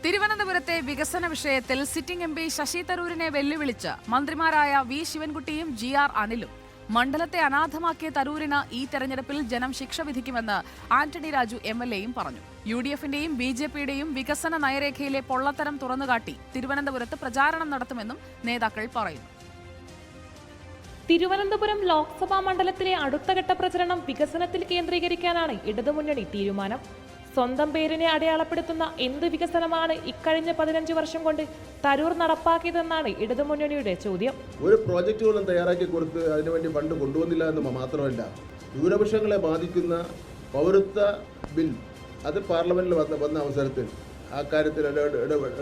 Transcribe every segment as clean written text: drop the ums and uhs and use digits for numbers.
തിരുവനന്തപുരത്തെ വികസന വിഷയത്തിൽ സിറ്റിംഗ് എംപി ശശി തരൂരിനെ വെല്ലുവിളിച്ച് മന്ത്രിമാരായ വി ശിവൻകുട്ടിയും GR അനിലും മണ്ഡലത്തെ അനാഥമാക്കിയ തരൂരിന് ഈ തെരഞ്ഞെടുപ്പിൽ ജനം ശിക്ഷ വിധിക്കുമെന്ന് ആന്റണി രാജു MLAയും പറഞ്ഞു. UDFന്റെയും BJPയുടെയും വികസന നയരേഖയിലെ പൊള്ളത്തരം തുറന്നുകാട്ടി തിരുവനന്തപുരത്ത് പ്രചാരണം നടത്തുമെന്നും നേതാക്കൾ പറയുന്നു. തിരുവനന്തപുരം ലോക്സഭാ മണ്ഡലത്തിലെ അടുത്തഘട്ട പ്രചരണം വികസനത്തിൽ കേന്ദ്രീകരിക്കാനാണ് ഇടതുമുന്നണി തീരുമാനം. സ്വന്തം പേരിനെ അടയാളപ്പെടുത്തുന്ന എന്ത് വികസനമാണ് ഇക്കഴിഞ്ഞ 15 വർഷം കൊണ്ട് തരൂർ നടപ്പാക്കിയതെന്നാണ് ഇടതുമുന്നണിയുടെ ചോദ്യം. ഒരു പ്രോജക്റ്റുകളും തയ്യാറാക്കി കൊടുത്ത് അതിനുവേണ്ടി ഫണ്ട് കൊണ്ടുവന്നില്ല എന്ന് മാത്രമല്ല, ന്യൂനപക്ഷങ്ങളെ ബാധിക്കുന്ന പൗരത്വ ബിൽ അത് പാർലമെന്റിൽ വന്ന അവസരത്തിൽ ആ കാര്യത്തിൽ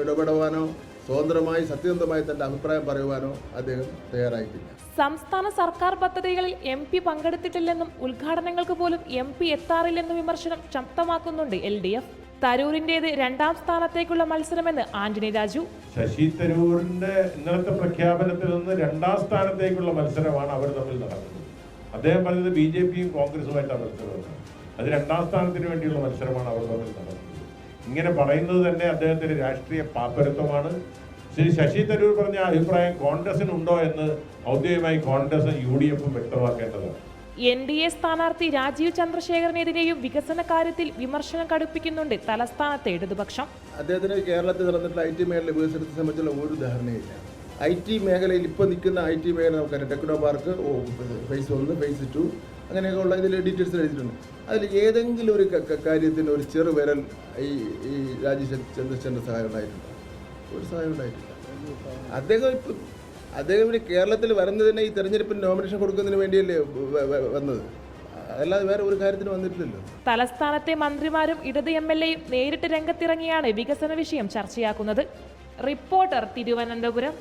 ഇടപെടുവാനോ സ്വതന്ത്രമായി സത്യസന്ധമായി തന്റെ അഭിപ്രായം പറയുവാനോ അദ്ദേഹം തയ്യാറായിട്ടില്ല. സംസ്ഥാന സർക്കാർ പദ്ധതികളിൽ MP പങ്കെടുത്തിട്ടില്ലെന്നും ഉദ്ഘാടനങ്ങൾക്ക് പോലും MP എത്താറില്ലെന്നും വിമർശനം ശക്തമാക്കുന്നുണ്ട് LDF. തരൂരിന്റേത് 2ാം സ്ഥാനത്തേക്കുള്ള മത്സരമെന്ന് ആന്റണി രാജു. ശശി തരൂരിന്റെ ഇന്നലത്തെ പ്രഖ്യാപനത്തിൽ നിന്ന് 2ാം സ്ഥാനത്തേക്കുള്ള മത്സരമാണ് അവർ തമ്മിൽ നടക്കുന്നത്. അദ്ദേഹം പറഞ്ഞത് BJPയും കോൺഗ്രസുമായിട്ടാണ് മത്സരമാണ്. അത് 2ാം സ്ഥാനത്തിന് വേണ്ടിയുള്ള മത്സരമാണ് അവർ തമ്മിൽ നടക്കുന്നത്. ഇങ്ങനെ പറയുന്നത് തന്നെ അദ്ദേഹത്തിന്റെ രാഷ്ട്രീയ പാപ്പരത്വമാണ്. ശ്രീ ശശി തരൂർ പറഞ്ഞ അഭിപ്രായം കോൺഗ്രസിനുണ്ടോ എന്ന് ഔദ്യോഗികമായി കോൺഗ്രസും UDFും വ്യക്തമാക്കേണ്ടതാണ്. NDA സ്ഥാനാർത്ഥി രാജീവ് ചന്ദ്രശേഖരനെതിരെയും വികസന കാര്യത്തിൽ വിമർശനം കടുപ്പിക്കുന്നുണ്ട് തലസ്ഥാനത്തെ ഇടതുപക്ഷം. അദ്ദേഹത്തിന് കേരളത്തിൽ നടന്നിട്ടുള്ള IT മേഖല വികസനത്തെ സംബന്ധിച്ചുള്ള ഒരു ധാരണയില്ല. IT മേഖലയിൽ ഇപ്പോൾ നിൽക്കുന്ന IT മേഖല നമുക്കറിയാം. ടെക്നോ പാർക്ക് ഫേസ് 1, ഫേസ് 2 അങ്ങനെയൊക്കെ ഉള്ള ഇതിൽ ഡീറ്റെയിൽസ് എഴുതിയിട്ടുണ്ട്. അതിൽ ഏതെങ്കിലും ഒരു കാര്യത്തിന് ഒരു ചെറുവിരൽ ഈ രാജീവ് ചന്ദ്രശേഖരൻ്റെ സഹായം ഉണ്ടായിട്ടുണ്ട്? ഒരു സഹായം ഉണ്ടായിട്ടില്ല. അദ്ദേഹം കേരളത്തിൽ വരുന്നതിന് ഈ തെരഞ്ഞെടുപ്പിന് നോമിനേഷൻ കൊടുക്കുന്നതിന് വേണ്ടിയല്ലേ വന്നത്, അല്ലാതെ വേറെ ഒരു കാര്യത്തിന് വന്നിട്ടില്ലല്ലോ. തലസ്ഥാനത്തെ മന്ത്രിമാരും ഇടത് MLAയും നേരിട്ട് രംഗത്തിറങ്ങിയാണ് വികസന വിഷയം ചർച്ചയാക്കുന്നത്. റിപ്പോർട്ടർ, തിരുവനന്തപുരം.